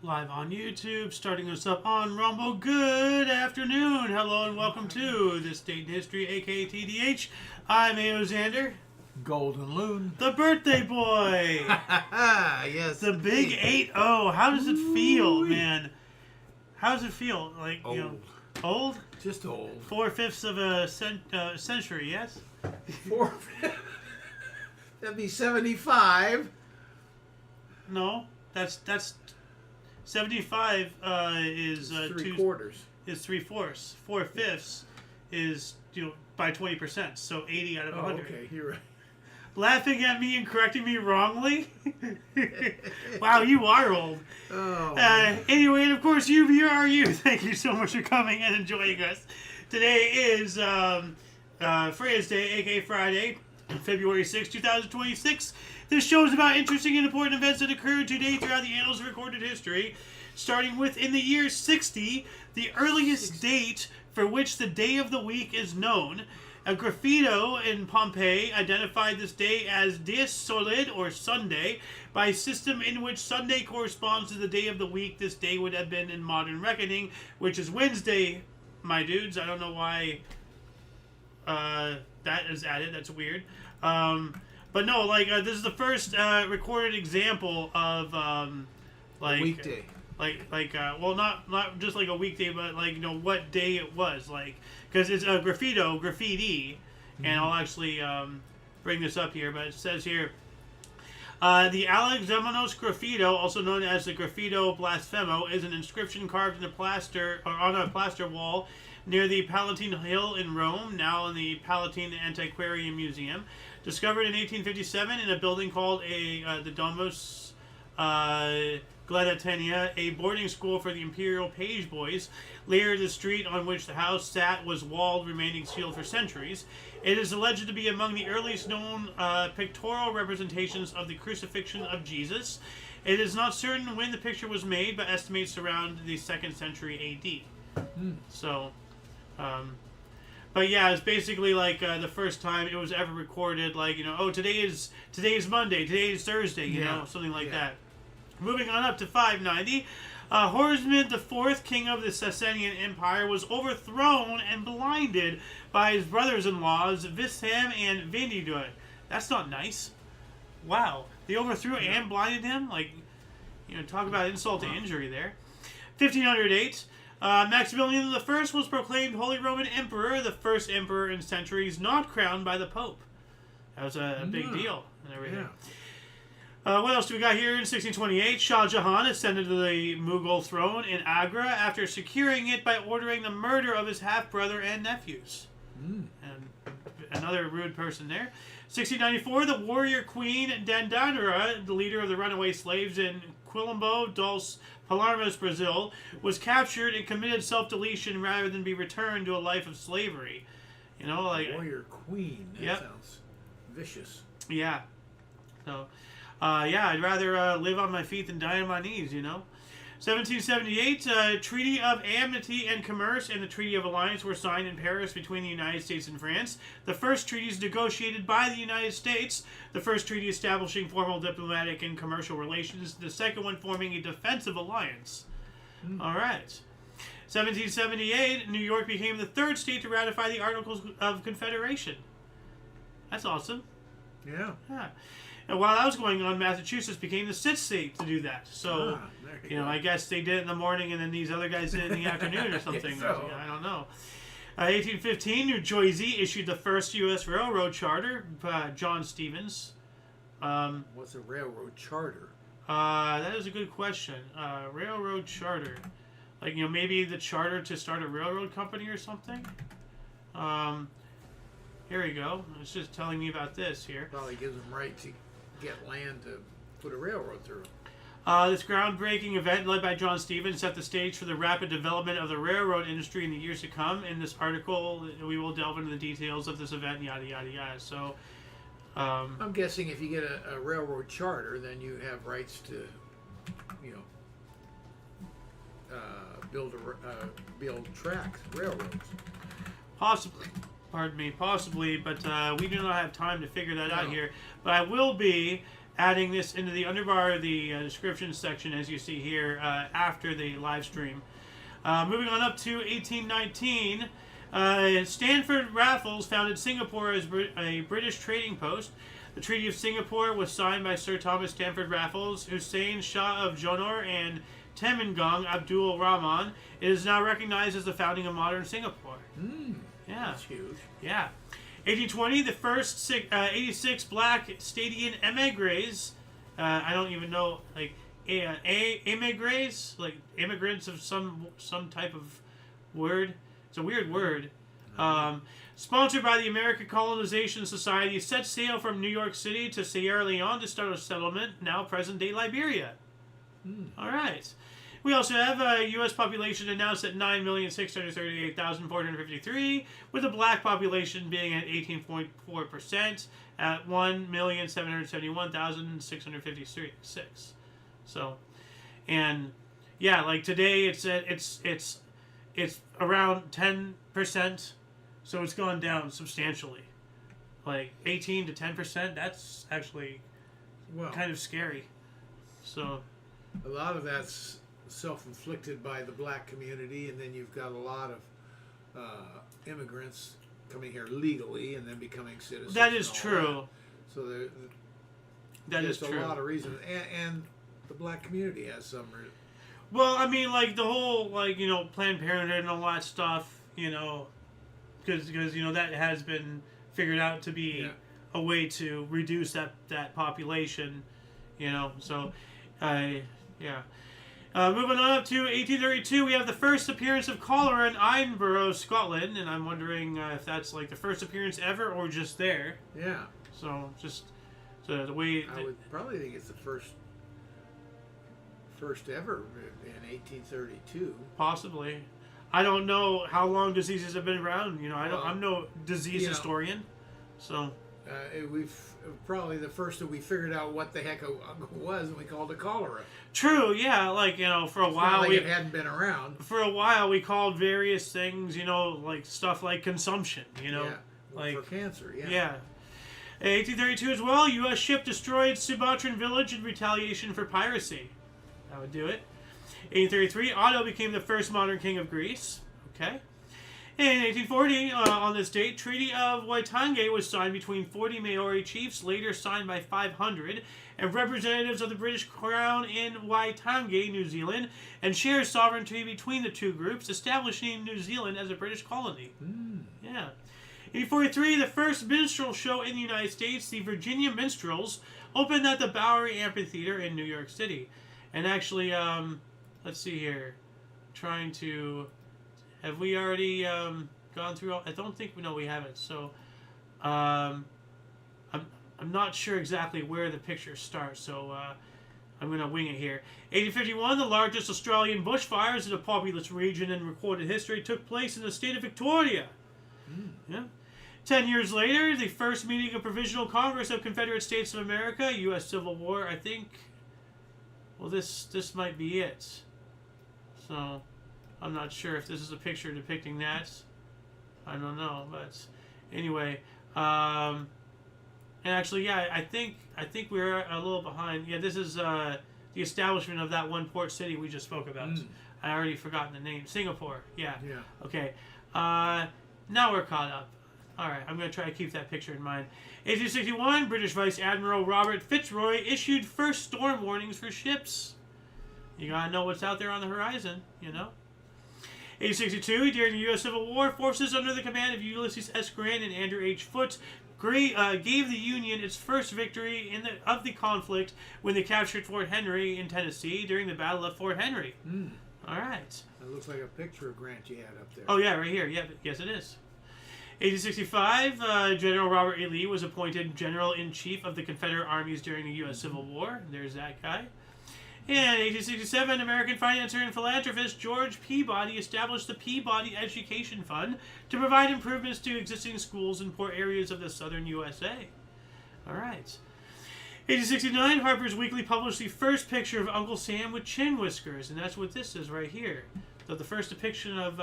Live on YouTube, starting us up on Rumble. Good afternoon. Hello and welcome to This Date in History, aka TDH. I'm A.O. Xander. Golden Loon. The birthday boy. Yes. The big 8-0. How does it feel, man? How does it feel? Like, old. you know, old? Just old. 4/5 of a century, yes? That'd be 75. No, that's 75 is three quarters. Is 3/4. 4/5 is by 20%. So 80 out of 100. Okay, you're right. Laughing at me and correcting me wrongly. Wow, you are old. Oh. Anyway, and of course, you are you. Thank you so much for coming and enjoying us. Today is Freya's Day, aka Friday, February 6, 2026. This show is about interesting and important events that occurred today throughout the annals of recorded history, starting with in the year 60, the earliest date for which the day of the week is known. A graffito in Pompeii identified this day as Dies Solid, or Sunday, by a system in which Sunday corresponds to the day of the week this day would have been in modern reckoning, which is Wednesday, my dudes. I don't know why that is added. That's weird. But no, this is the first recorded example of A weekday. Well, not just like a weekday, but what day it was, because it's a graffiti, and I'll actually bring this up here, but it says here, the Alexamenos graffito, also known as the graffito blasphemo, is an inscription carved in the plaster or on a plaster wall near the Palatine Hill in Rome, now in the Palatine Antiquarian Museum. Discovered in 1857 in a building called the Domus Gladiatania, a boarding school for the imperial page boys. Later, the street on which the house sat was walled, remaining sealed for centuries. It is alleged to be among the earliest known pictorial representations of the crucifixion of Jesus. It is not certain when the picture was made, but estimates around the 2nd century A.D. So, but yeah, it's basically the first time it was ever recorded. Today is Monday, today is Thursday, something like that. Moving on up to 590, Hormizd IV, king of the Sasanian Empire, was overthrown and blinded by his brothers-in-laws Visham and Vinidud. That's not nice. Wow, they overthrew and blinded him. Talk about insult to injury there. 1508. Maximilian I was proclaimed Holy Roman Emperor, the first emperor in centuries not crowned by the Pope. That was a big deal and everything. Yeah. What else do we got here? In 1628, Shah Jahan ascended to the Mughal throne in Agra after securing it by ordering the murder of his half-brother and nephews. And another rude person there. 1694, the warrior queen Dandara, the leader of the runaway slaves in Quilombo dos Palermas, Brazil, was captured and committed self-deletion rather than be returned to a life of slavery. Warrior queen. That sounds vicious. Yeah. So, I'd rather live on my feet than die on my knees, 1778, Treaty of Amity and Commerce and the Treaty of Alliance were signed in Paris between the United States and France. The first treaties negotiated by the United States. The first treaty establishing formal diplomatic and commercial relations. The second one forming a defensive alliance. All right. 1778, New York became the third state to ratify the Articles of Confederation. That's awesome. Yeah. And while that was going on, Massachusetts became the 6th state to do that. So, I guess they did it in the morning and then these other guys did it in the afternoon or something. So. I don't know. 1815, New Jersey issued the first U.S. railroad charter. John Stevens. What's a railroad charter? That is a good question. Railroad charter. Maybe the charter to start a railroad company or something? Here we go. It's just telling me about this here. Probably gives them right to get land to put a railroad through. This groundbreaking event led by John Stevens set the stage for the rapid development of the railroad industry in the years to come. In this article, we will delve into the details of this event, yada, yada, yada. So, I'm guessing if you get a railroad charter, then you have rights to, build tracks, railroads. Possibly. Pardon me, possibly, but we do not have time to figure that out here. But I will be adding this into the underbar of the description section, as you see here, after the live stream. Moving on up to 1819, Stanford Raffles founded Singapore as a British trading post. The Treaty of Singapore was signed by Sir Thomas Stanford Raffles, Hussein Shah of Johor, and Temenggung Abdul Rahman. It is now recognized as the founding of modern Singapore. Yeah. That's huge. Yeah. 1820, the first 86 black Stadian emigres. I don't even know, like, emigres, like immigrants of some type of word. It's a weird word. Sponsored by the American Colonization Society, set sail from New York City to Sierra Leone to start a settlement, now present-day Liberia. All right. We also have a U.S. population announced at 9,638,453, with the black population being at 18.4% at 1,771,656. So, and yeah, like today it's around 10%, so it's gone down substantially. Like 18 to 10%, that's actually kind of scary. So, a lot of that's self-inflicted by the black community, and then you've got a lot of immigrants coming here legally and then becoming citizens. That is true. That. So there's a lot of reasons, and the black community has some. Well, I mean, like the whole, like, you know, Planned Parenthood and all that stuff, you know, because you know that has been figured out to be a way to reduce that population, you know. So, yeah. Moving on up to 1832, we have the first appearance of cholera in Edinburgh, Scotland, and I'm wondering if that's like the first appearance ever or just there. Yeah. So just the way I would probably think it's the first ever in 1832. Possibly. I don't know how long diseases have been around. You know, I'm no disease historian, so. We've probably the first that we figured out what the heck it was, and we called it cholera. True, yeah. Like, you know, for a while it hadn't been around. For a while, we called various things, you know, like stuff like consumption. You know, like for cancer. Yeah. Yeah. 1832 as well. U.S. ship destroyed Sumatran village in retaliation for piracy. That would do it. 1833, Otto became the first modern king of Greece. Okay. In 1840, on this date, Treaty of Waitangi was signed between 40 Maori chiefs, later signed by 500, and representatives of the British Crown in Waitangi, New Zealand, and shares sovereignty between the two groups, establishing New Zealand as a British colony. Yeah. 1843, the first minstrel show in the United States, the Virginia Minstrels, opened at the Bowery Amphitheater in New York City. And actually, let's see here, trying to... Have we already gone through all? I don't think we haven't. So, I'm not sure exactly where the picture starts. So, I'm gonna wing it here. 1851, the largest Australian bushfires in a populous region in recorded history took place in the state of Victoria. Yeah. 10 years later, the first meeting of Provisional Congress of Confederate States of America, U.S. Civil War. I think. Well, this might be it. So. I'm not sure if this is a picture depicting that. I don't know, but anyway, and actually, yeah, I think we're a little behind. Yeah, this is the establishment of that one port city we just spoke about. I already forgotten the name. Singapore. Yeah. Yeah. Okay. Now we're caught up. All right, I'm going to try to keep that picture in mind. 1861, British Vice Admiral Robert Fitzroy issued first storm warnings for ships. You gotta know what's out there on the horizon, you know. 1862, during the U.S. Civil War, forces under the command of Ulysses S. Grant and Andrew H. Foote gave the Union its first victory of the conflict when they captured Fort Henry in Tennessee during the Battle of Fort Henry. All right. That looks like a picture of Grant you had up there. Oh, yeah, right here. Yeah, yes, it is. 1865, General Robert E. Lee was appointed General-in-Chief of the Confederate Armies during the U.S. Civil War. There's that guy. And 1867, American financier and philanthropist George Peabody established the Peabody Education Fund to provide improvements to existing schools in poor areas of the southern USA. All right. 1869, Harper's Weekly published the first picture of Uncle Sam with chin whiskers, and that's what this is right here. So the first depiction of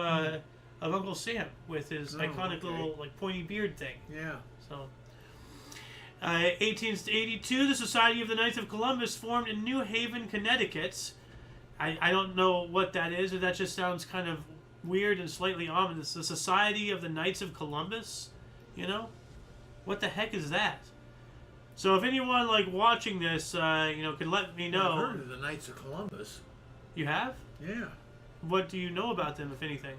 Uncle Sam with his iconic little like pointy beard thing. Yeah. So. 1882, the Society of the Knights of Columbus formed in New Haven, Connecticut. I don't know what that is, but that just sounds kind of weird and slightly ominous. The Society of the Knights of Columbus? You know? What the heck is that? So if anyone like watching this, can let me know. I've heard of the Knights of Columbus. You have? Yeah. What do you know about them, if anything?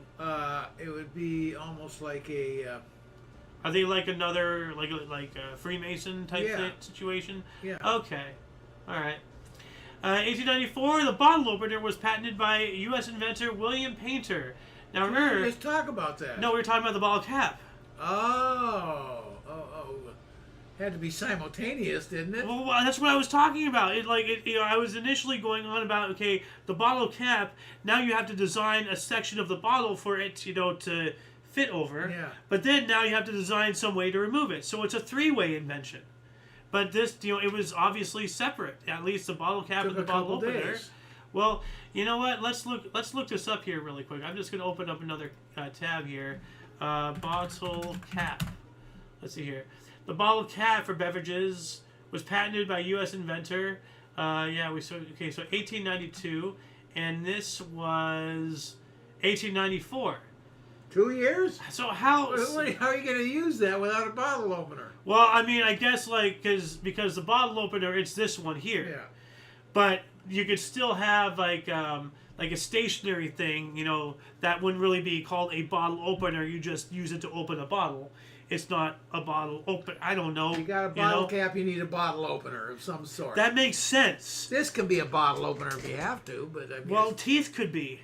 It would be almost like a... Are they like another, like a Freemason type situation? Yeah. Okay. All right. 1894, the bottle opener was patented by U.S. inventor William Painter. Now remember... Let's talk about that. No, we were talking about the bottle cap. Oh. Had to be simultaneous, didn't it? Well, that's what I was talking about. I was initially going on about, okay, the bottle cap, now you have to design a section of the bottle for it, to fit over. Yeah. But then now you have to design some way to remove it. So it's a three-way invention. But this, it was obviously separate. At least the bottle cap and the bottle opener. Days. Well, you know what? Let's look this up here really quick. I'm just going to open up another tab here. Bottle cap. Let's see here. The bottle cap for beverages was patented by U.S. inventor. So 1892, and this was 1894. 2 years? So how are you going to use that without a bottle opener? Well, I mean, I guess because the bottle opener, it's this one here. Yeah. But you could still have like a stationary thing, that wouldn't really be called a bottle opener. You just use it to open a bottle. It's not a bottle open. I don't know. You got a bottle cap, you need a bottle opener of some sort. That makes sense. This can be a bottle opener if you have to, but I guess... Well, teeth could be.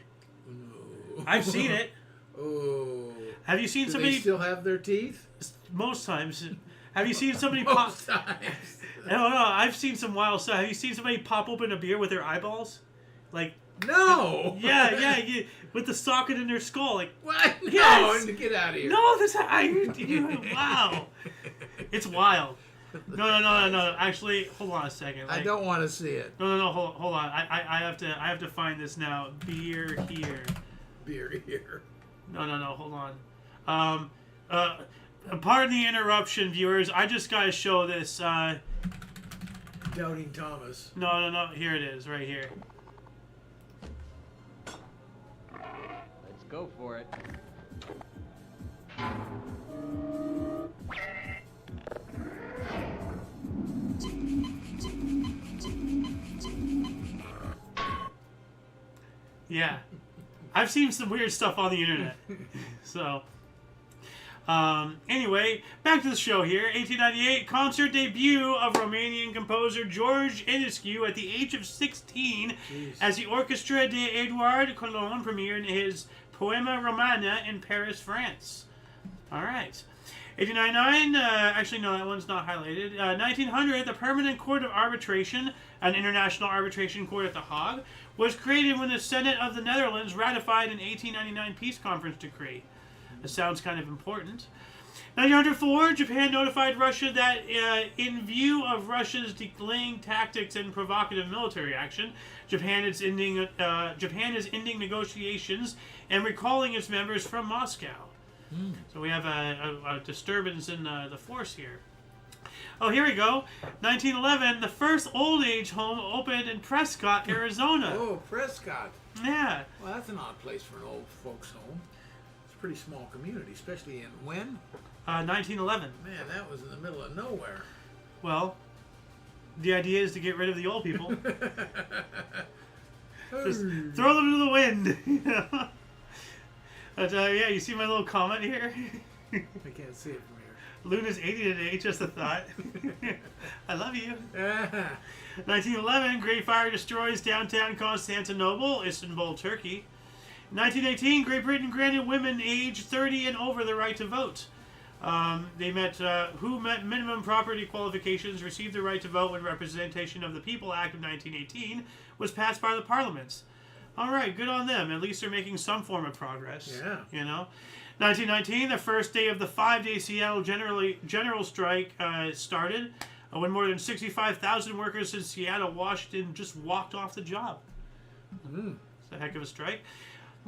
No. I've seen it. Oh. Have you seen somebody... They still have their teeth? Most times. Have you seen somebody Most pop... times. I don't know. I've seen some wild stuff. Have you seen somebody pop open a beer with their eyeballs? Like... No. Yeah, with the socket in their skull, like what? Yes! No, get out of here. No, wow, it's wild. No. Actually, hold on a second. I don't want to see it. No. Hold on. I have to find this now. Beer here. Beer here. No. Hold on. Pardon the interruption, viewers. I just gotta show this. Doubting Thomas. No. Here it is, right here. Go for it. Yeah. I've seen some weird stuff on the internet. So, anyway, back to the show here. 1898, concert debut of Romanian composer George Enescu at the age of 16 as the Orchestra de Edouard Collin premiered his Poema Romana in Paris, France. All right. 1899, actually, no, that one's not highlighted. 1900, the Permanent Court of Arbitration, an international arbitration court at The Hague, was created when the Senate of the Netherlands ratified an 1899 peace conference decree. That sounds kind of important. 1904, Japan notified Russia that in view of Russia's delaying tactics and provocative military action, Japan is ending negotiations and recalling its members from Moscow. So we have a disturbance in the force here. Oh, here we go. 1911, the first old age home opened in Prescott, Arizona. Oh, Prescott. Yeah. Well, that's an odd place for an old folks home. It's a pretty small community, especially in when? 1911. Man, that was in the middle of nowhere. Well, the idea is to get rid of the old people. Just throw them to the wind. But yeah, you see my little comment here? I can't see it from here. Luna's 80 today, just a thought. I love you. 1911, Great Fire destroys downtown Constantinople, Istanbul, Turkey. 1918, Great Britain granted women aged 30 and over the right to vote. Who met minimum property qualifications received the right to vote when Representation of the People Act of 1918 was passed by the parliaments. All right, good on them. At least they're making some form of progress. Yeah. 1919, the first day of the 5-day Seattle general strike started, when more than 65,000 workers in Seattle, Washington just walked off the job. It's a heck of a strike.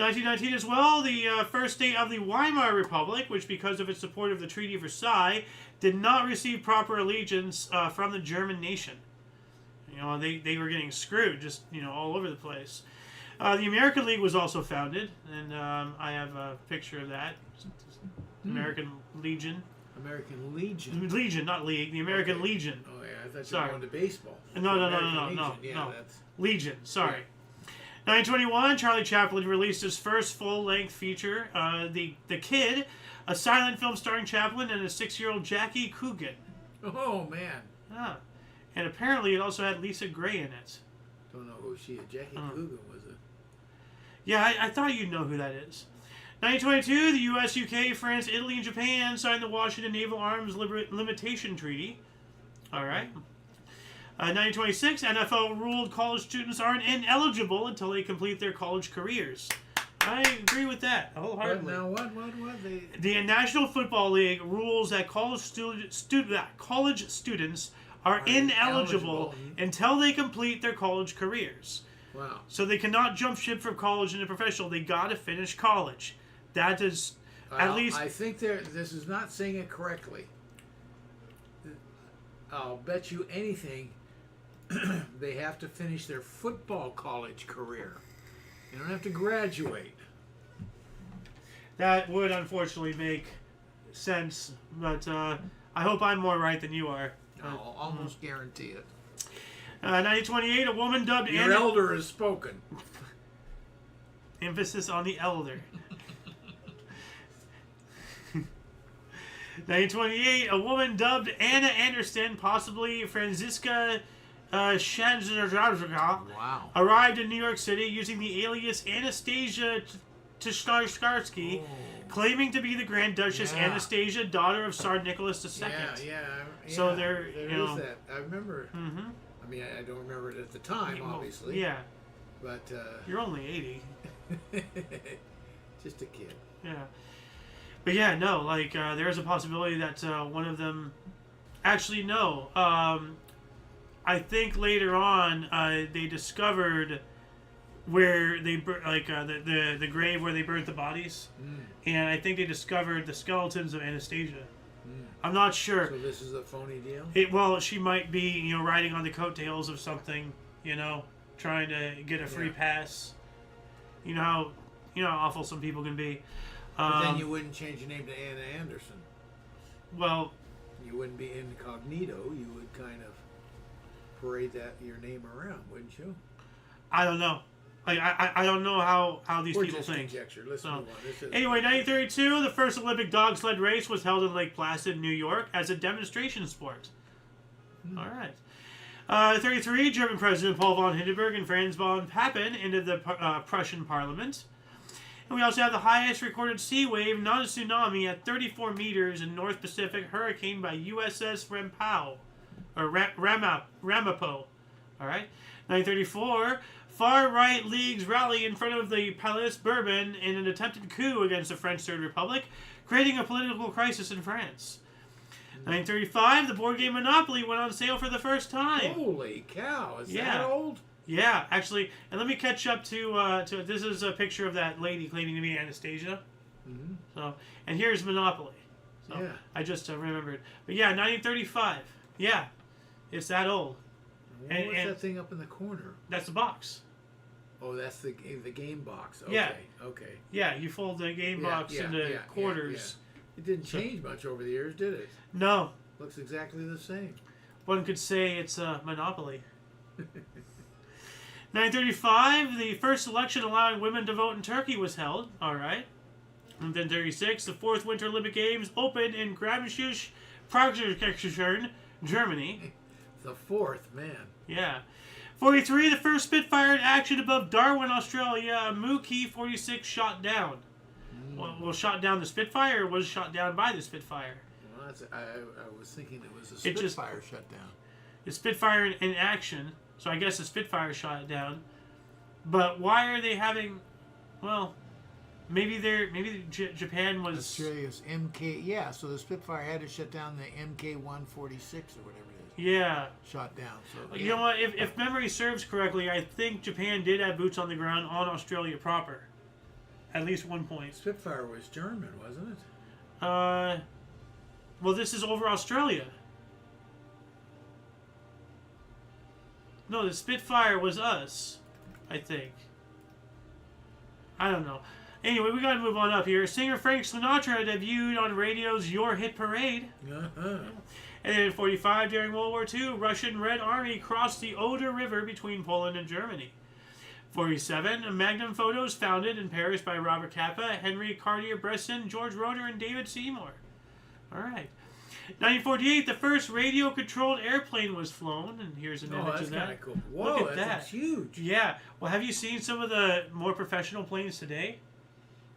1919 as well, the first state of the Weimar Republic, which because of its support of the Treaty of Versailles, did not receive proper allegiance from the German nation. They were getting screwed just, all over the place. The American League was also founded, and I have a picture of that. American Legion. American Legion. Legion, not League. The American Legion. Oh, yeah. I thought you were going to baseball. No. That's... Legion, sorry. 1921, Charlie Chaplin released his first full-length feature, The Kid, a silent film starring Chaplin and a 6-year-old Jackie Coogan. Oh, man. Ah. And apparently it also had Lisa Gray in it. Don't know who she is. Jackie Coogan was it? Yeah, I thought you'd know who that is. 1922, the U.S., UK, France, Italy, and Japan signed the Washington Naval Arms Limitation Treaty. All right. 1926, NFL ruled college students aren't ineligible until they complete their college careers. I agree with that wholeheartedly. Now what? The National Football League rules that college students are ineligible until they complete their college careers. Wow. So they cannot jump ship from college into professional. They got to finish college. That is at least... I think this is not saying it correctly. I'll bet you anything they have to finish their football college career. They don't have to graduate. That would unfortunately make sense, but I hope I'm more right than you are. I'll almost guarantee it. 1928, a woman dubbed Your elder has spoken. Emphasis on the elder. 1928, a woman dubbed Anna Anderson, possibly Franziska Shanzarajka, arrived in New York City using the alias Anastasia Tishkarsky, claiming to be the Grand Duchess Anastasia, daughter of Tsar Nicholas II. Yeah. So there is that. I remember. Mm-hmm. I mean, I don't remember it at the time, obviously. Yeah. But you're only 80. Just a kid. Yeah. But yeah, no, like there is a possibility that one of them. Actually, no. I think later on they discovered where they the grave where they burnt the bodies, and I think they discovered the skeletons of Anastasia. I'm not sure. So this is a phony deal? Well, she might be, riding on the coattails of something, trying to get a free pass. You know how awful some people can be. But then you wouldn't change your name to Anna Anderson. Well, you wouldn't be incognito. You would kind of parade your name around, wouldn't you? I don't know. I don't know how these people think. Conjecture. Let's move on. Anyway, 1932, the first Olympic dog sled race was held in Lake Placid, New York, as a demonstration sport. All right. 33, German President Paul von Hindenburg and Franz von Papen entered the Prussian Parliament. And we also have the highest recorded sea wave, not a tsunami, at 34 meters in North Pacific hurricane by USS Ramapo. All right. 1934, far-right leagues rally in front of the Palais Bourbon in an attempted coup against the French Third Republic, creating a political crisis in France. 1935, the board game Monopoly went on sale for the first time. Holy cow! Is that old? Yeah, actually, and let me catch up to this is a picture of that lady claiming to be Anastasia. Mm-hmm. So, and here's Monopoly. So yeah. I just remembered. But yeah, 1935. Yeah, it's that old. What's that thing up in the corner? That's the box. Oh, that's the game box. Okay. Yeah. Okay. Yeah, you fold the game box into quarters. It didn't change much over the years, did it? No. Looks exactly the same. One could say it's Monopoly. 1935, the first election allowing women to vote in Turkey was held. All right. And then 36, the fourth Winter Olympic Games opened in Grabenschutz, Germany. The fourth, man. Yeah. 43, the first Spitfire in action above Darwin, Australia. Mookie 46 shot down. Well, shot down the Spitfire, or was shot down by the Spitfire? Well, I was thinking it was a Spitfire shut down. The Spitfire in action, so I guess the Spitfire shot it down. But why are they having? Well, maybe Japan was Australia's MK. Yeah, so the Spitfire had to shut down the MK-146 or whatever. Yeah. Shot down. So you know what? If memory serves correctly, I think Japan did have boots on the ground on Australia proper. at least 1 point. Spitfire was German, wasn't it? Well, this is over Australia. No, the Spitfire was us, I think. I don't know. Anyway, we gotta move on up here. Singer Frank Sinatra debuted on radio's Your Hit Parade. Uh-huh. And then in 1945, during World War II, Russian Red Army crossed the Oder River between Poland and Germany. 1947, Magnum Photos, founded in Paris by Robert Capa, Henry Cartier-Bresson, George Roeder, and David Seymour. All right. 1948, the first radio-controlled airplane was flown, and here's an image that's of that. kind of cool. Whoa, Look at that's huge. Yeah. Well, have you seen some of the more professional planes today?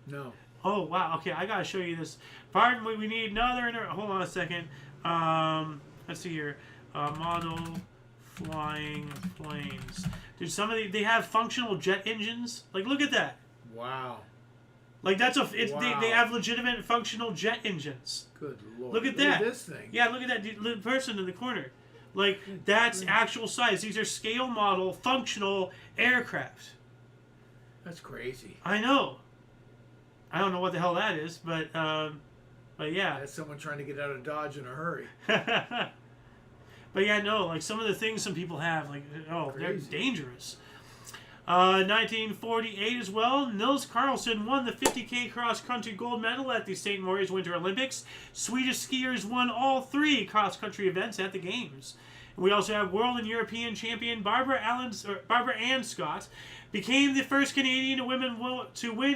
No. Oh, wow. Okay, I got to show you this. Pardon, we need another... Hold on a second. Let's see here. Model flying planes. Dude, some of they have functional jet engines. Like, look at that. Wow. Like, that's Wow. they have legitimate functional jet engines. Good Lord. Look at that. Look at this thing. Yeah, look at that person in the corner. Like, that's actual size. These are scale model functional aircraft. That's crazy. I know. I don't know what the hell that is, but yeah. That's someone trying to get out of Dodge in a hurry. But yeah, no, like some of the things some people have, like, oh, Crazy. they're dangerous. 1948 as well, Nils Carlson won the 50K cross-country gold medal at the St. Moritz Winter Olympics. Swedish skiers won all 3 cross-country events at the Games. And we also have world and European champion Barbara Ann Scott became the first Canadian to win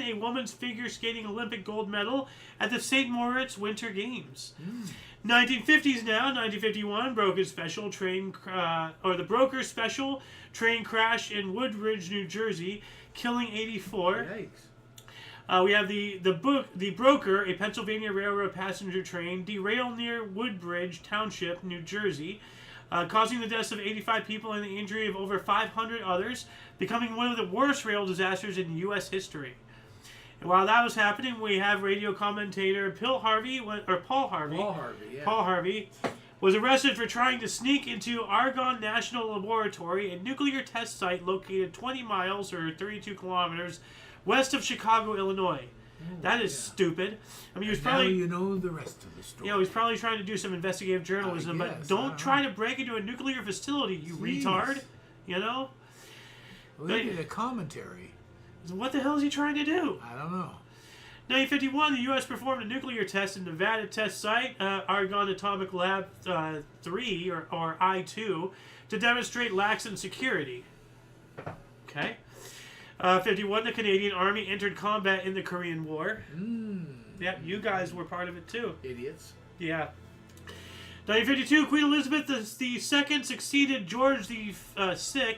a women's figure skating Olympic gold medal at the St. Moritz Winter Games. 1950s now. 1951, the Broker Special train crash in Woodridge, New Jersey, killing 84. Yikes. We have the Broker, a Pennsylvania Railroad passenger train, derailed near Woodbridge Township, New Jersey, causing the deaths of 85 people and the injury of over 500 others, becoming one of the worst rail disasters in U.S. history. And while that was happening, we have radio commentator Paul Harvey, was arrested for trying to sneak into Argonne National Laboratory, a nuclear test site located 20 miles or 32 kilometers west of Chicago, Illinois. That is stupid. I mean, he was probably... Now you know the rest of the story. Yeah, he was probably trying to do some investigative journalism, but don't try to break into a nuclear facility, you retard. You know? Well, they did a commentary. What the hell is he trying to do? I don't know. 1951, the U.S. performed a nuclear test in Nevada test site, Argonne Atomic Lab 3, or I-2, to demonstrate lax security. Okay. 51, the Canadian Army entered combat in the Korean War. Yeah, you guys were part of it too. Idiots. Yeah. 1952, Queen Elizabeth II succeeded George VI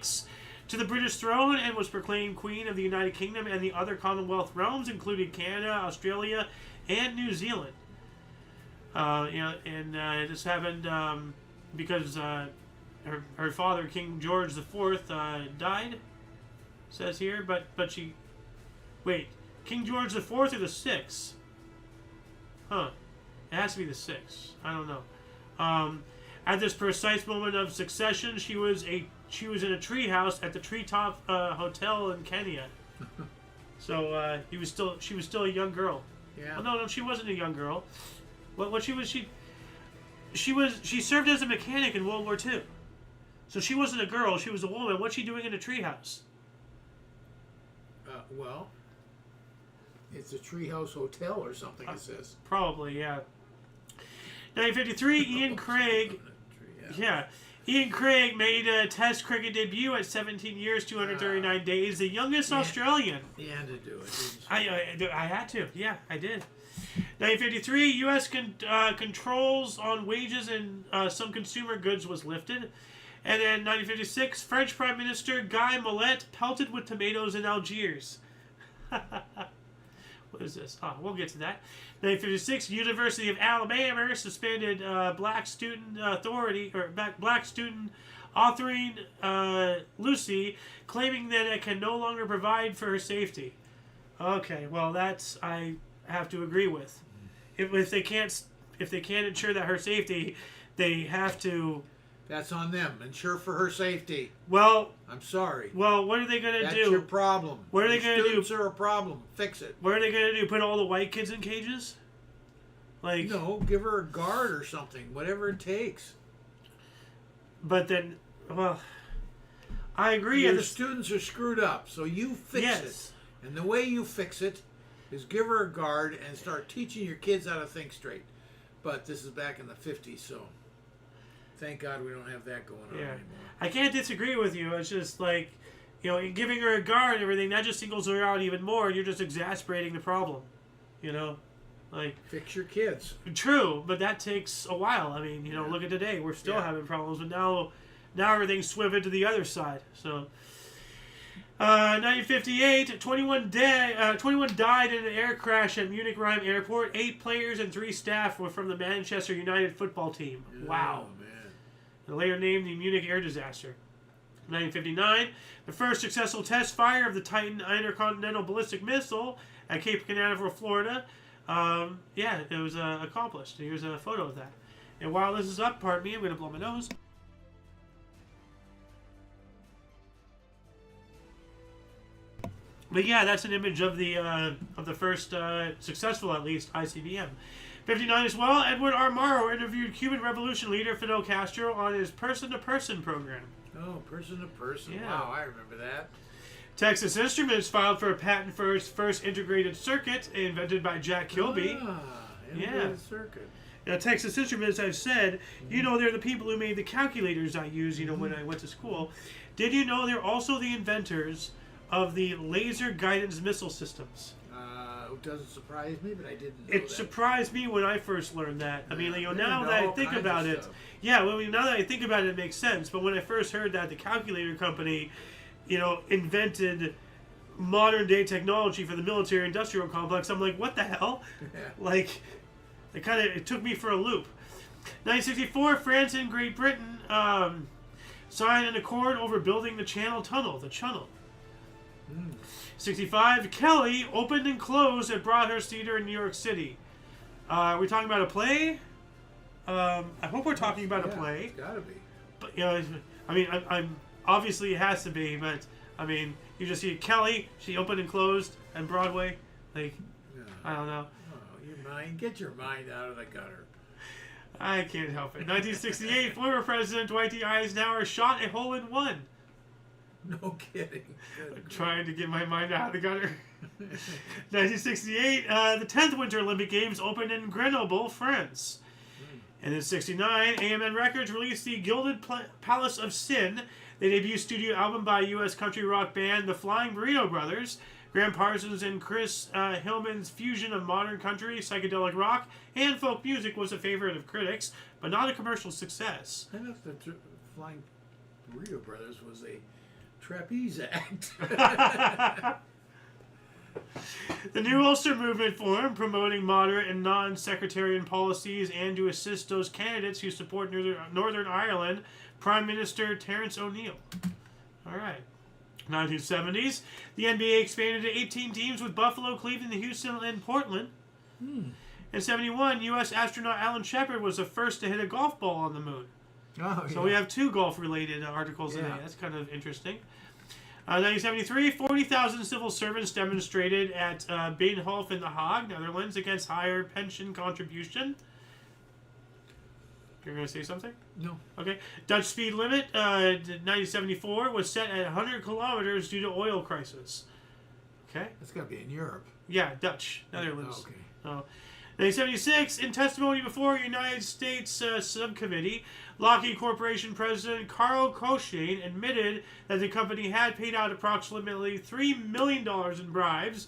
to the British throne and was proclaimed Queen of the United Kingdom and the other Commonwealth realms, including Canada, Australia, and New Zealand. This happened because her father, King George IV, died. Says here, but she... Wait, King George IV or the 6th? Huh. It has to be the 6th. I don't know. At this precise moment of succession, she was in a treehouse at the Treetop Hotel in Kenya. So she was still a young girl. Yeah. Well, no, she wasn't a young girl. She served as a mechanic in World War II. So she wasn't a girl. She was a woman. What's she doing in a treehouse? Well, it's a treehouse hotel or something. It says probably, yeah. 1953, Ian Craig. Yeah. Ian Craig made a Test cricket debut at 17 years, 239 days, the youngest Australian. He had to do it. I had to. Yeah, I did. 1953, U.S. controls on wages and some consumer goods was lifted. And then 1956, French Prime Minister Guy Mollet pelted with tomatoes in Algiers. What is this? Oh, we'll get to that. 1956, University of Alabama suspended black student authoring Lucy, claiming that it can no longer provide for her safety. Okay, well that's I have to agree with. If they can't ensure that her safety, they have to That's on them. Ensure for her safety. Well, I'm sorry. well, what are they going to That's do? your problem. What are they going to do? Students are a problem. Fix it. What are they going to do? Put all the white kids in cages? Like, No, give her a guard or something. Whatever it takes. but then, well, I agree. Your students are screwed up, so you fix it. And the way you fix it is give her a guard and start teaching your kids how to think straight. But this is back in the 50s, so thank God we don't have that going on anymore. I can't disagree with you. It's just like, giving her a guard and everything, that just singles her out even more, and you're just exasperating the problem. Like, fix your kids. True, but that takes a while. I mean, look at today. We're still having problems, but now everything's swiveted to the other side. So, 1958, 21 died in an air crash at Munich Rhein Airport. 8 players and 3 staff were from the Manchester United football team. Wow. Oh, man. And later named the Munich air disaster. 1959, the first successful test fire of the Titan intercontinental ballistic missile at Cape Canaveral, Florida. It was accomplished. Here's a photo of that. And while this is up, pardon me, I'm going to blow my nose. But yeah, that's an image of the first successful, at least, ICBM. 59 as well, Edward R. Murrow interviewed Cuban Revolution leader Fidel Castro on his person-to-person program. Oh, person-to-person. Yeah. Wow, I remember that. Texas Instruments filed for a patent for its first integrated circuit invented by Jack Kilby. Integrated circuit. Now, Texas Instruments, I've said, they're the people who made the calculators I use, when I went to school. Did you know they're also the inventors of the laser guidance missile systems? It doesn't surprise me, but I didn't know It surprised me when I first learned that. I mean, now that I think about it, now that I think about it, it makes sense. But when I first heard that the calculator company, invented modern day technology for the military industrial complex, I'm like, what the hell? Like, it took me for a loop. 1964, France and Great Britain signed an accord over building the Channel Tunnel, the Channel. 65, Kelly opened and closed at Broadhurst Theater in New York City. Are we talking about a play? I hope we're talking about a play. It's gotta be. But I'm obviously it has to be. But I mean, you just see Kelly. She opened and closed at Broadway. Like, I don't know. Oh, get your mind out of the gutter. I can't help it. 1968, former President Dwight D. Eisenhower shot a hole in one. No kidding. I'm trying to get my mind out of the gutter. 1968, the 10th Winter Olympic Games opened in Grenoble, France. And in 69, AMN Records released the Gilded Palace of Sin, the debut studio album by U.S. country rock band The Flying Burrito Brothers. Graham Parsons and Chris Hillman's fusion of modern country, psychedelic rock, and folk music was a favorite of critics, but not a commercial success. I don't know if the Flying Burrito Brothers was a trapeze act. The New Ulster Movement formed, promoting moderate and non-sectarian policies and to assist those candidates who support Northern Ireland, Prime Minister Terence O'Neill. All right. 1970s, the NBA expanded to 18 teams with Buffalo, Cleveland, Houston, and Portland. In 71, U.S. astronaut Alan Shepard was the first to hit a golf ball on the moon. So we have 2 golf-related articles in there. That's kind of interesting. 1973, 40,000 civil servants demonstrated at Binnenhof in The Hague, Netherlands, against higher pension contribution. You're going to say something? No. Okay. Dutch speed limit, 1974, was set at 100 kilometers due to oil crisis. Okay. That's got to be in Europe. Yeah, Dutch, Netherlands. Okay. 1976, in testimony before a United States subcommittee, Lockheed Corporation President Carl Cochrane admitted that the company had paid out approximately $3 million in bribes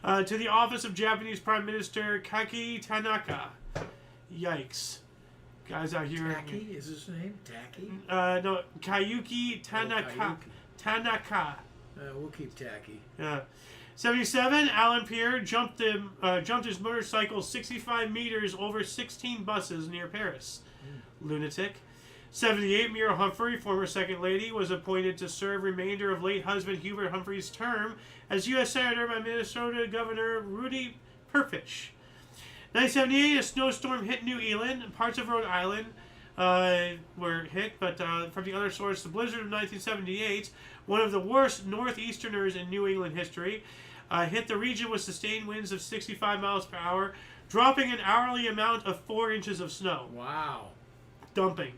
to the office of Japanese Prime Minister Kaki Tanaka. Yikes. Guys out here. Taki? Is his name? Taki? No, Kayuki Tanaka. Kayuki. Tanaka. We'll keep Taki. 77, Alan Pierre jumped his motorcycle 65 meters over 16 buses near Paris. Lunatic. 78, Muriel Humphrey, former Second Lady, was appointed to serve remainder of late husband Hubert Humphrey's term as U.S. Senator by Minnesota Governor Rudy Purfish. 1978, a snowstorm hit New England and parts of Rhode Island. were hit, but from the other source, the blizzard of 1978, one of the worst northeasterners in New England history, hit the region with sustained winds of 65 miles per hour, dropping an hourly amount of 4 inches of snow. Wow. Dumping.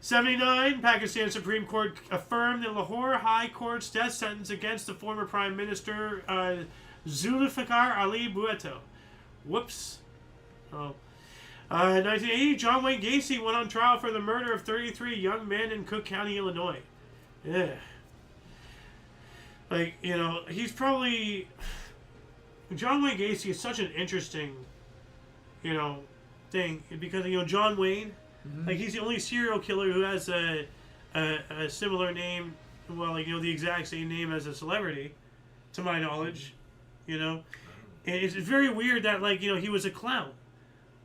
79, Pakistan Supreme Court affirmed the Lahore High Court's death sentence against the former Prime Minister Zulfikar Ali Bhutto. Whoops. Oh. 1980, John Wayne Gacy went on trial for the murder of 33 young men in Cook County, Illinois. Yeah. Like, you know, he's probably... John Wayne Gacy is such an interesting, you know, thing. Because, you know, John Wayne, like, he's the only serial killer who has a similar name, well, like, you know, the exact same name as a celebrity, to my knowledge, you know. And it's very weird that, like, you know, he was a clown.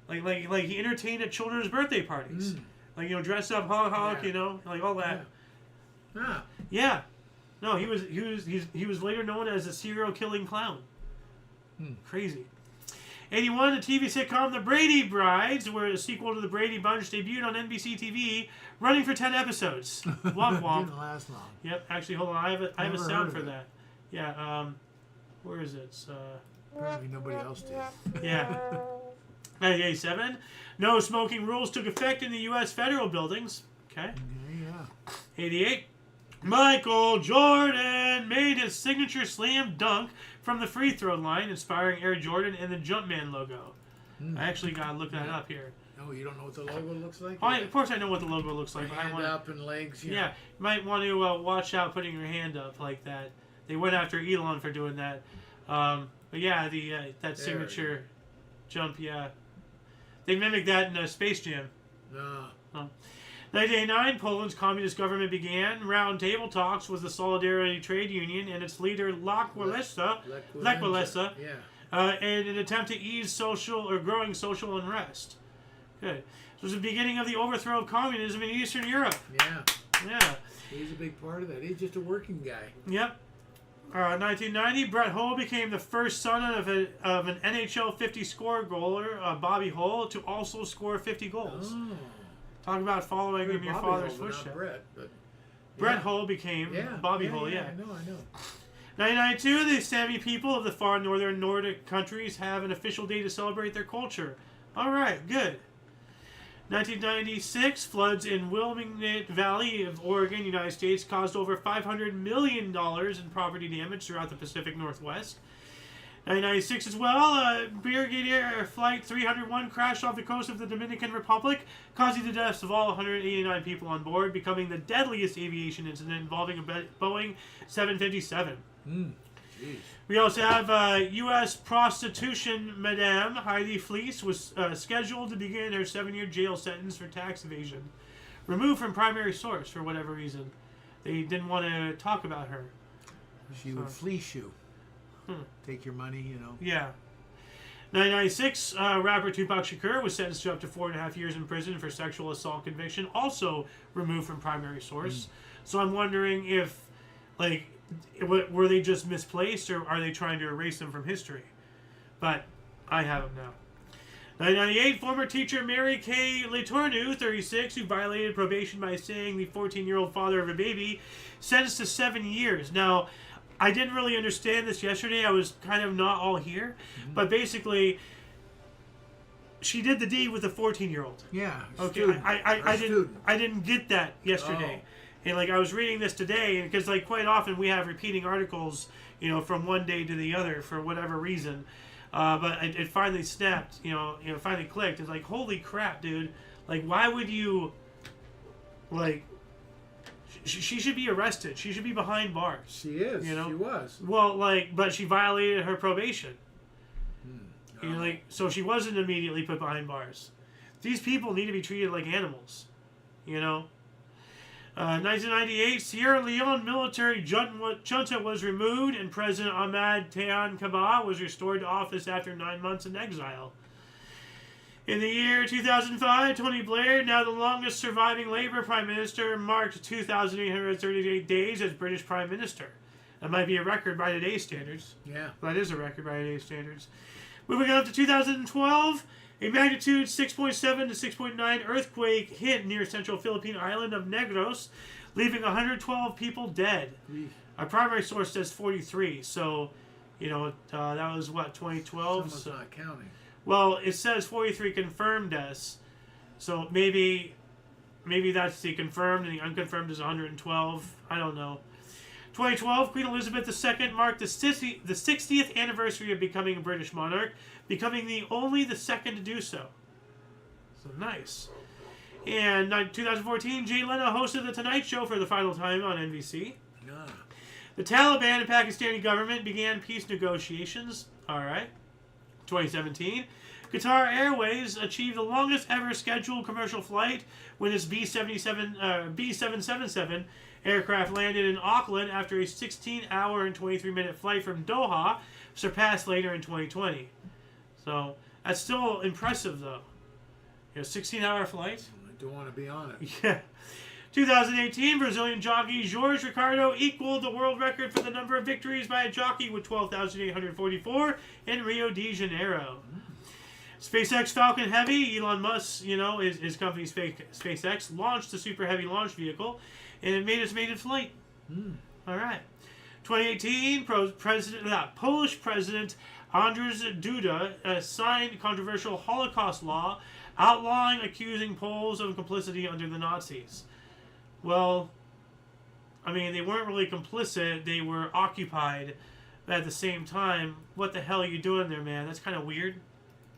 Like he entertained at children's birthday parties. Like, you know, dressed up, honk, you know, like all that. Yeah. No, he was later known as a serial killing clown. Crazy. 81, the TV sitcom The Brady Brides, where a sequel to The Brady Bunch debuted on NBC TV, running for 10 episodes. Womp womp. Didn't last long. Yep. Actually, hold on. I have a sound for that. Yeah. Where is it? Apparently nobody else did. Yeah. 1987, no smoking rules took effect in the U.S. federal buildings. Okay. Yeah. 88, Michael Jordan made his signature slam dunk from the free throw line, inspiring Air Jordan and the Jumpman logo. I actually got to look that up here. Oh, you don't know what the logo looks like? Of course I know what the logo looks like. Hand up and legs. Yeah, you might want to watch out putting your hand up like that. They went after Elon for doing that. But yeah, that signature jump, yeah. They mimicked that in Space Jam. No. 1989, Poland's communist government began round-table talks with the Solidarity Trade Union and its leader Lech Walesa, in an attempt to ease growing social unrest. Good. This was the beginning of the overthrow of communism in Eastern Europe. Yeah. He's a big part of that. He's just a working guy. Yep. 1990, Brett Hull became the first son of an NHL 50-score goaler, Bobby Hull, to also score 50 goals. Oh. Talk about following in your father's footsteps. Brett Hull became Bobby Hull, yeah. I know. 1992, the Sami people of the far northern Nordic countries have an official day to celebrate their culture. All right, good. 1996, floods in Willamette Valley of Oregon, United States, caused over $500 million in property damage throughout the Pacific Northwest. 1996 as well, Brigadier Flight 301 crashed off the coast of the Dominican Republic, causing the deaths of all 189 people on board, becoming the deadliest aviation incident involving a Boeing 757. Jeez. We also have U.S. prostitution Madame Heidi Fleece was scheduled to begin her 7-year jail sentence for tax evasion. Removed from primary source for whatever reason. They didn't want to talk about her. She would fleece you. Take your money, you know. Yeah. 1996, rapper Tupac Shakur was sentenced to up to 4.5 years in prison for sexual assault conviction, also removed from primary source. So I'm wondering if, like, were they just misplaced, or are they trying to erase them from history? But I have them now. 1998, former teacher Mary Kay Letourneau, 36, who violated probation by saying the 14-year-old father of a baby, sentenced to 7 years. Now, I didn't really understand this yesterday. I was kind of not all here. But basically, she did the deed with a 14-year-old. Yeah. Okay. I didn't get that yesterday. Oh. And like I was reading this today, and because like quite often we have repeating articles, you know, from one day to the other for whatever reason. But it finally snapped. You know, finally clicked. It's like, holy crap, dude! Like, why would you? Like, she should be arrested. She should be behind bars. She is. You know? She was. Well, like, but she violated her probation. You know, like, so she wasn't immediately put behind bars. These people need to be treated like animals. You know. 1998, Sierra Leone military junta was removed, and President Ahmad Tehan Kaba was restored to office after 9 months in exile. In the year 2005, Tony Blair, now the longest surviving Labour Prime Minister, marked 2,838 days as British Prime Minister. That might be a record by today's standards. Yeah. That is a record by today's standards. Moving on to 2012, A magnitude 6.7 to 6.9 earthquake hit near central Philippine island of Negros, leaving 112 people dead. Our primary source says 43, so, that was what, 2012? Someone's not counting. Well, it says 43 confirmed deaths, so maybe that's the confirmed and the unconfirmed is 112. I don't know. 2012, Queen Elizabeth II marked the 60th anniversary of becoming a British monarch, becoming the second to do so. So nice. And 2014, Jay Leno hosted The Tonight Show for the final time on NBC. Yeah. The Taliban and Pakistani government began peace negotiations. All right. 2017, Qatar Airways achieved the longest ever scheduled commercial flight when its B777 aircraft landed in Auckland after a 16-hour and 23-minute flight from Doha, surpassed later in 2020. So that's still impressive, though. 16-hour flight. I don't want to be on it. Yeah. 2018, Brazilian jockey Jorge Ricardo equaled the world record for the number of victories by a jockey with 12,844 in Rio de Janeiro. SpaceX Falcon Heavy, Elon Musk, his company SpaceX, launched the Super Heavy launch vehicle, and it made its maiden flight. All right. 2018, Polish President Andrzej Duda signed controversial Holocaust law outlawing accusing Poles of complicity under the Nazis. Well, they weren't really complicit. They were occupied. But at the same time, what the hell are you doing there, man? That's kind of weird,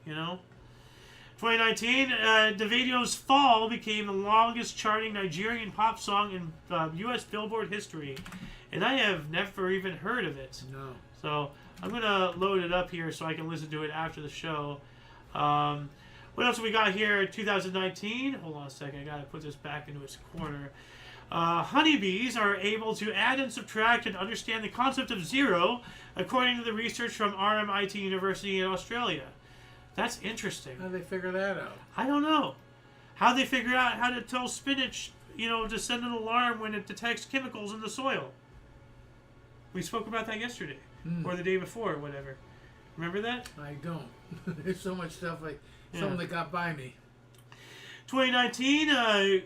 2019, Davido's Fall became the longest charting Nigerian pop song in U.S. Billboard history. And I have never even heard of it. No. So I'm going to load it up here so I can listen to it after the show. What else have we got here? 2019. Hold on a second. I got to put this back into its corner. Honeybees are able to add and subtract and understand the concept of zero, according to the research from RMIT University in Australia. That's interesting. How do they figure that out? I don't know. How they figure out how to tell spinach, to send an alarm when it detects chemicals in the soil. We spoke about that yesterday. Or the day before, or whatever. Remember that? I don't. There's so much stuff something that got by me. 2019,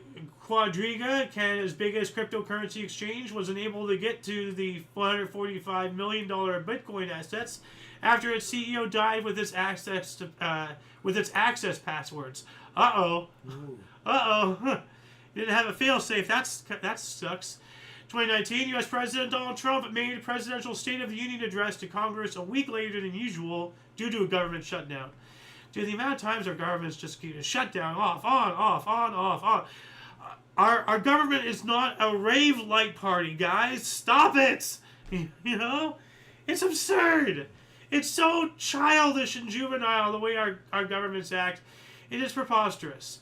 Quadriga, Canada's biggest cryptocurrency exchange, was unable to get to the $445 million Bitcoin assets after its CEO died with its access passwords. Uh-oh. Didn't have a failsafe. That sucks. 2019, U.S. President Donald Trump made a presidential State of the Union address to Congress a week later than usual due to a government shutdown. Dude, the amount of times our government's just getting shut down, off, on. Our government is not a rave light party, guys. Stop it! It's absurd. It's so childish and juvenile the way our governments act. It is preposterous.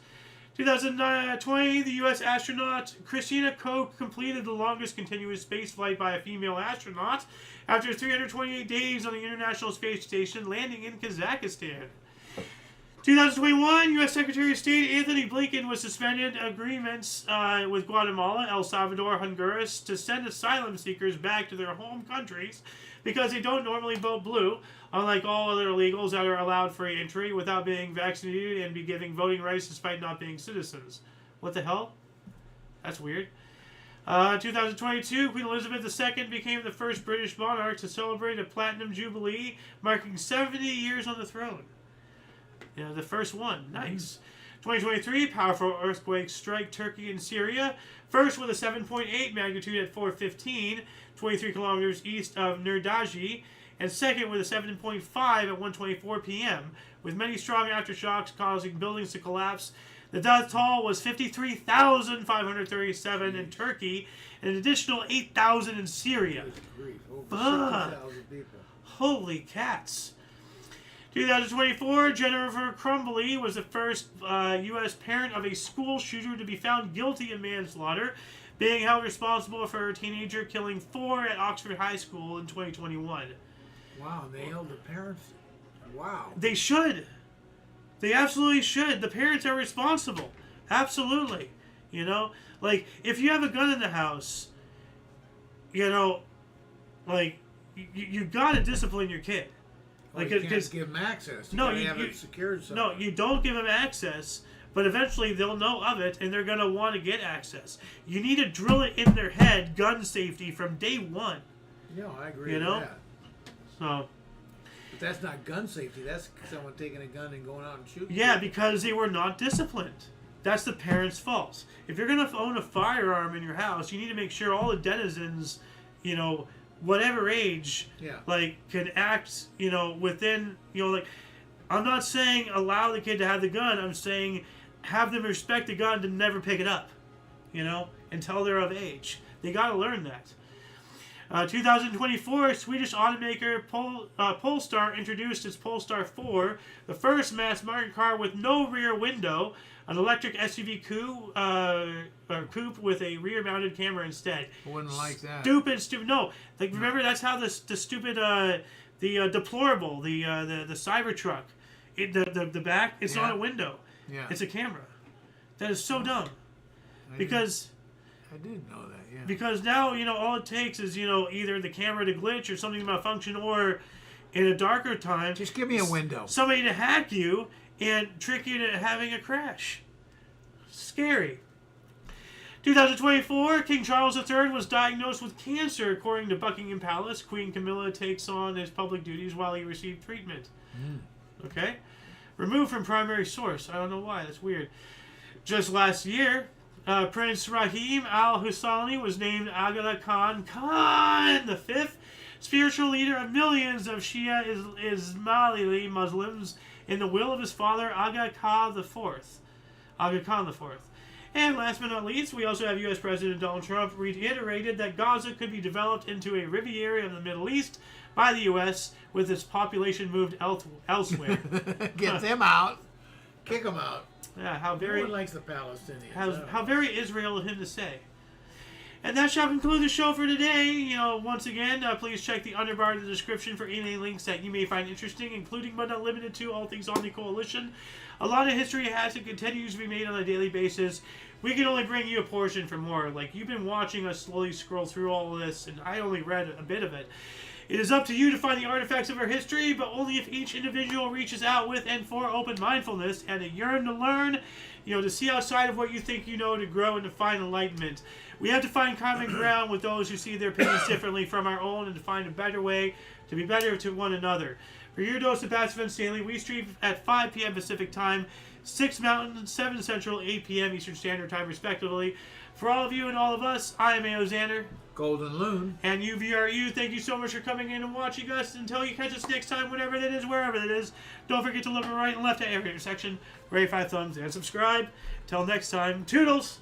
2020, the U.S. astronaut Christina Koch completed the longest continuous space flight by a female astronaut after 328 days on the International Space Station, landing in Kazakhstan. 2021, U.S. Secretary of State Anthony Blinken was suspended agreements with Guatemala, El Salvador, Honduras to send asylum seekers back to their home countries because they don't normally vote blue, unlike all other illegals that are allowed free entry without being vaccinated and be given voting rights despite not being citizens. What the hell? That's weird. 2022, Queen Elizabeth II became the first British monarch to celebrate a Platinum Jubilee, marking 70 years on the throne. The first one. Nice. 2023, powerful earthquakes strike Turkey and Syria. First with a 7.8 magnitude at 4:15, 23 kilometers east of Nurdaji, and second with a 7.5 at 1:24 p.m., with many strong aftershocks causing buildings to collapse. The death toll was 53,537 in Turkey and an additional 8,000 in Syria. Over 60,000 people. Holy cats. 2024, Jennifer Crumbley was the first U.S. parent of a school shooter to be found guilty of manslaughter, being held responsible for her teenager killing 4 at Oxford High School in 2021. Wow, they held the parents. Wow. They should. They absolutely should. The parents are responsible. Absolutely. If you have a gun in the house, you got to discipline your kid. Like, you can't give them access. You gotta have it secured somewhere. No, you don't give them access, but eventually they'll know of it, and they're going to want to get access. You need to drill it in their head, gun safety, from day one. Yeah, I agree with that. So... But that's not gun safety. That's someone taking a gun and going out and shooting. Yeah, because they were not disciplined. That's the parents' fault. If you're going to own a firearm in your house, you need to make sure all the denizens, whatever age, like, can act, within, like, I'm not saying allow the kid to have the gun. I'm saying have them respect the gun to never pick it up, until they're of age. They got to learn that. 2024, Swedish automaker Polestar introduced its Polestar 4, the first mass-market car with no rear window, an electric SUV coupe with a rear-mounted camera instead. I wouldn't like that. Stupid. No, like remember that's how the stupid the deplorable the Cybertruck, the back it's not a window, it's a camera. That is so dumb, because. I did know that, yeah. Because now, all it takes is, either the camera to glitch or something to malfunction, or in a darker time... Just give me a window. Somebody to hack you and trick you into having a crash. Scary. 2024, King Charles III was diagnosed with cancer, according to Buckingham Palace. Queen Camilla takes on his public duties while he received treatment. Okay? Removed from primary source. I don't know why. That's weird. Just last year... Prince Rahim Al Husseini was named Aga Khan the Fifth, spiritual leader of millions of Shia Ismaili Muslims, in the will of his father Aga Khan the Fourth. And last but not least, we also have U.S. President Donald Trump reiterated that Gaza could be developed into a Riviera of the Middle East by the U.S. with its population moved elsewhere. Get them out. Kick them out. Yeah, how very... No one likes the Palestinians. How very Israel of him to say. And that shall conclude the show for today. Once again, please check the underbar of the description for any links that you may find interesting, including but not limited to all things Omni Coalition. A lot of history has and continues to be made on a daily basis. We can only bring you a portion for more. Like, you've been watching us slowly scroll through all of this, and I only read a bit of it. It is up to you to find the artifacts of our history, but only if each individual reaches out with and for open mindfulness and a yearn to learn, to see outside of what you think you know, to grow and to find enlightenment. We have to find common ground with those who see their opinions differently from our own, and to find a better way to be better to one another. For your dose of Passive and Stanley, we stream at 5 p.m. Pacific Time, 6 Mountain, 7 Central, 8 p.m. Eastern Standard Time, respectively. For all of you and all of us, I am A.O. Xander. Golden Loon. And UVRU, thank you so much for coming in and watching us. Until you catch us next time, whenever that is, wherever that is, don't forget to look right and left at every intersection, rate 5 thumbs, and subscribe. Till next time, toodles!